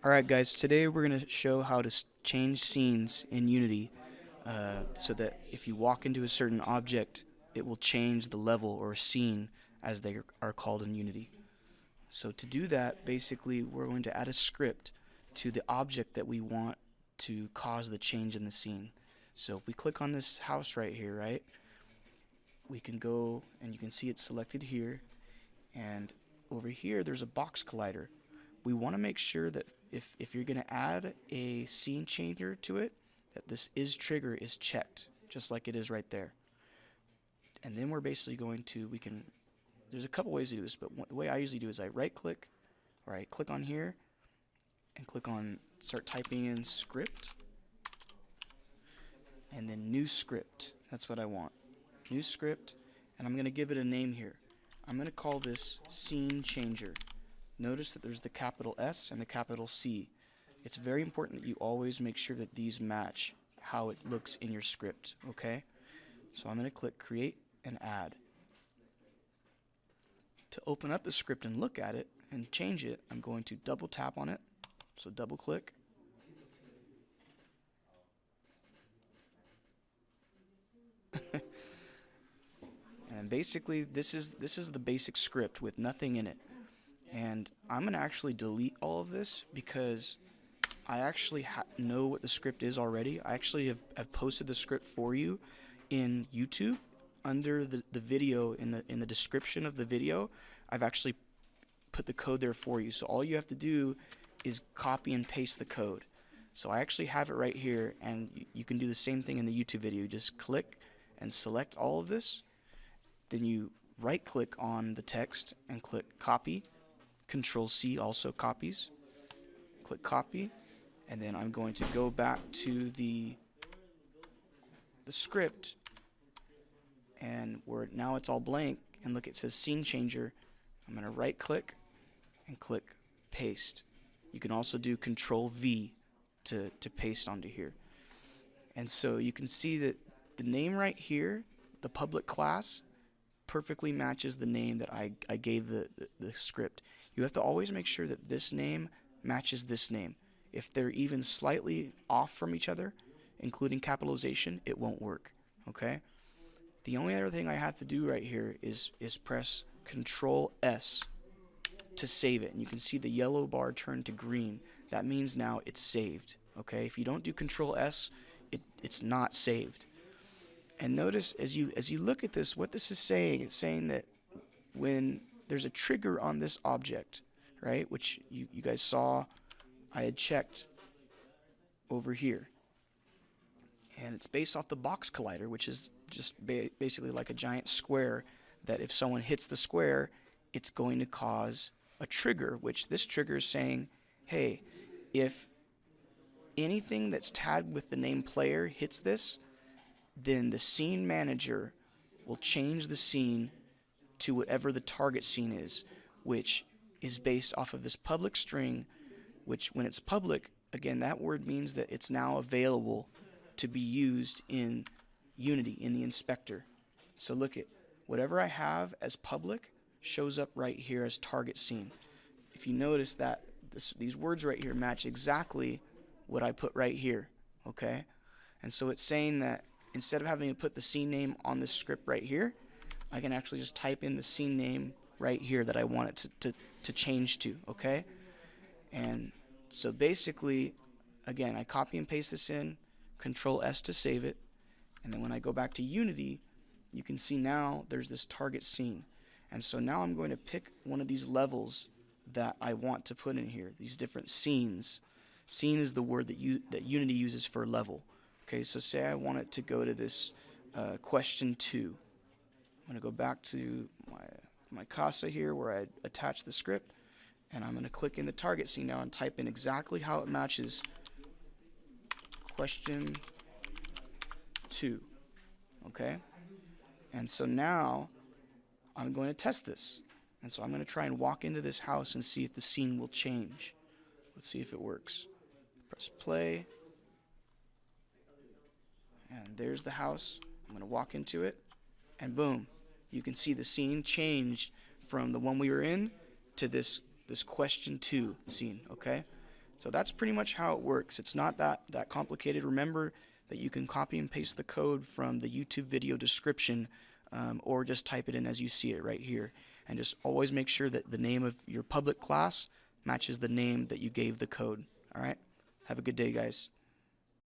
Alright guys, today we're going to show how to change scenes in Unity so that if you walk into a certain object, it will change the level or scene as they are called in Unity. So to do that, basically we're going to add a script to the object that we want to cause the change in the scene. So if we click on this house right here, right, we can go and you can see it's selected here, and over here there's a box collider. We want to make sure that if you're going to add a SceneChanger to it, that this trigger is checked, just like it is right there. And then we're basically going to, there's a couple ways to do this, but the way I usually do is I right click, or I click on here, and click on, start typing in script, and then new script. That's what I want. New script, and I'm going to give it a name here. I'm going to call this SceneChanger. Notice that there's the capital S and the capital C. It's very important that you always make sure that these match how it looks in your script, okay? So I'm going to click Create and Add. To open up the script and look at it and change it, I'm going to double tap on it. So double click. And basically this is the basic script with nothing in it. And I'm going to actually delete all of this because I actually know what the script is already. I actually have posted the script for you in YouTube under the video in the description of the video. I've actually put the code there for you. So all you have to do is copy and paste the code. So I actually have it right here, and you can do the same thing in the YouTube video. Just click and select all of this. Then you right click on the text and click copy. Control C also copies. Click copy, and then I'm going to go back to the script, and where now it's all blank, and look, it says SceneChanger. I'm going to right click and click paste. You can also do Control V to paste onto here. And so you can see that the name right here, the public class, perfectly matches the name that I gave the script. You have to always make sure that this name matches this name. If they're even slightly off from each other, including capitalization, it won't work. Okay? The only other thing I have to do right here is press Control S to save it. And you can see the yellow bar turn to green. That means now it's saved. Okay? If you don't do Control S, it's not saved. And notice as you look at this, what this is saying, it's saying that when there's a trigger on this object, right, which you guys saw I had checked over here, and it's based off the box collider, which is just basically like a giant square that if someone hits the square, it's going to cause a trigger, which this trigger is saying, hey, if anything that's tagged with the name player hits this, then the scene manager will change the scene to whatever the target scene is, which is based off of this public string, which when it's public, again, that word means that it's now available to be used in Unity, in the inspector. So look at whatever I have as public shows up right here as target scene. If you notice that these words right here match exactly what I put right here, okay? And so it's saying that instead of having to put the scene name on this script right here, I can actually just type in the scene name right here that I want it to change to, okay? And so basically, again, I copy and paste this in, Control S to save it, and then when I go back to Unity, you can see now there's this target scene. And so now I'm going to pick one of these levels that I want to put in here, these different scenes. Scene is the word that Unity uses for level. Okay, so say I want it to go to this question 2. I'm going to go back to my casa here where I attached the script, and I'm going to click in the target scene now and type in exactly how it matches question 2. Okay? And so now I'm going to test this. And so I'm going to try and walk into this house and see if the scene will change. Let's see if it works. Press play. And there's the house. I'm going to walk into it, and boom, you can see the scene changed from the one we were in to this question 2 scene, okay? So that's pretty much how it works. It's not that complicated. Remember that you can copy and paste the code from the YouTube video description, or just type it in as you see it right here. And just always make sure that the name of your public class matches the name that you gave the code. Alright? Have a good day, guys.